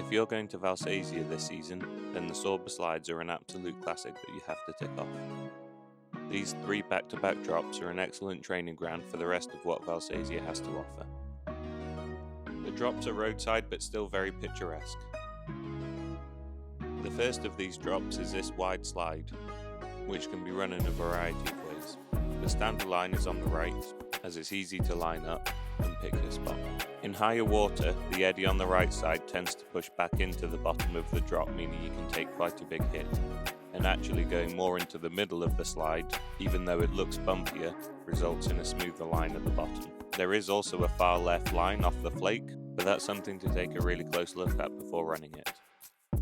If you're going to Val Sesia this season, then the Sorba slides are an absolute classic that you have to tick off. These 3 back-to-back drops are an excellent training ground for the rest of what Val Sesia has to offer. The drops are roadside but still very picturesque. The first of these drops is this wide slide, which can be run in a variety of ways. The standard line is on the right, as it's easy to line up and pick your spot. In higher water, the eddy on the right side tends to push back into the bottom of the drop, meaning you can take quite a big hit. And actually going more into the middle of the slide, even though it looks bumpier, results in a smoother line at the bottom. There is also a far left line off the flake, but that's something to take a really close look at before running it.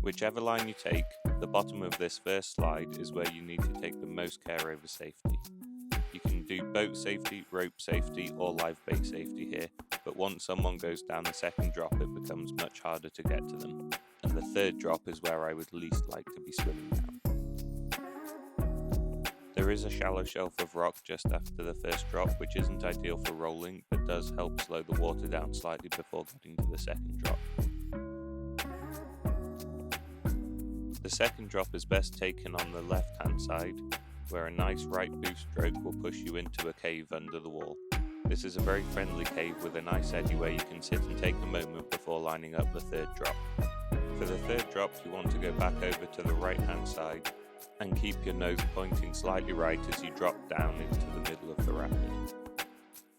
Whichever line you take, the bottom of this first slide is where you need to take the most care over safety. You can do boat safety, rope safety, or live bait safety here, but once someone goes down the second drop it becomes much harder to get to them, and the third drop is where I would least like to be swimming down. There is a shallow shelf of rock just after the first drop, which isn't ideal for rolling, but does help slow the water down slightly before getting to the second drop. The second drop is best taken on the left hand side, where a nice right boost stroke will push you into a cave under the wall. This is a very friendly cave with a nice eddy where you can sit and take a moment before lining up the third drop. For the third drop you want to go back over to the right hand side and keep your nose pointing slightly right as you drop down into the middle of the rapid.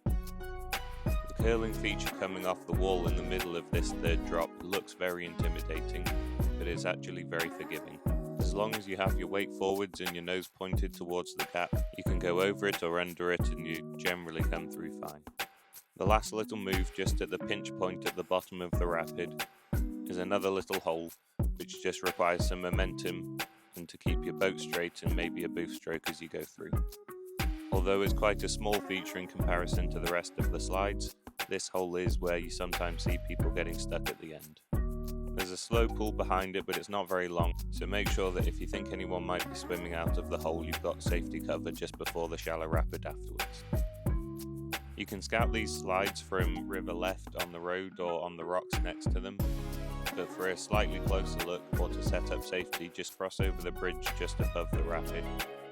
The curling feature coming off the wall in the middle of this third drop looks very intimidating, but is actually very forgiving. As long as you have your weight forwards and your nose pointed towards the gap, you can go over it or under it and you generally come through fine. The last little move just at the pinch point at the bottom of the rapid is another little hole which just requires some momentum and to keep your boat straight and maybe a boost stroke as you go through. Although it's quite a small feature in comparison to the rest of the slides, this hole is where you sometimes see people getting stuck at the end. There's a slow pull behind it, but it's not very long, so make sure that if you think anyone might be swimming out of the hole, you've got safety cover just before the shallow rapid afterwards. You can scout these slides from river left on the road or on the rocks next to them, but for a slightly closer look or to set up safety, just cross over the bridge just above the rapid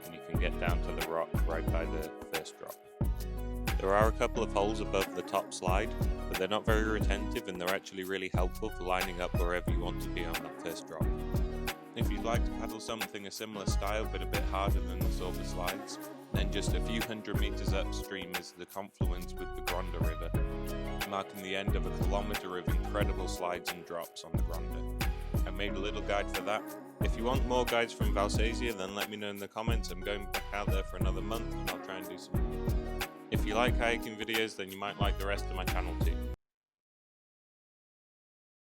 and you can get down to the rock right by the first drop. There are a couple of holes above the top slide, but they're not very retentive and they're actually really helpful for lining up wherever you want to be on that first drop. If you'd like to paddle something a similar style but a bit harder than the Sorba slides, then just a few hundred meters upstream is the confluence with the Gronda River, marking the end of a kilometre of incredible slides and drops on the Gronda. I made a little guide for that. If you want more guides from Val Sesia, then let me know in the comments. I'm going back out there for another month and I'll try and do some more. If you like kayaking videos, then you might like the rest of my channel too.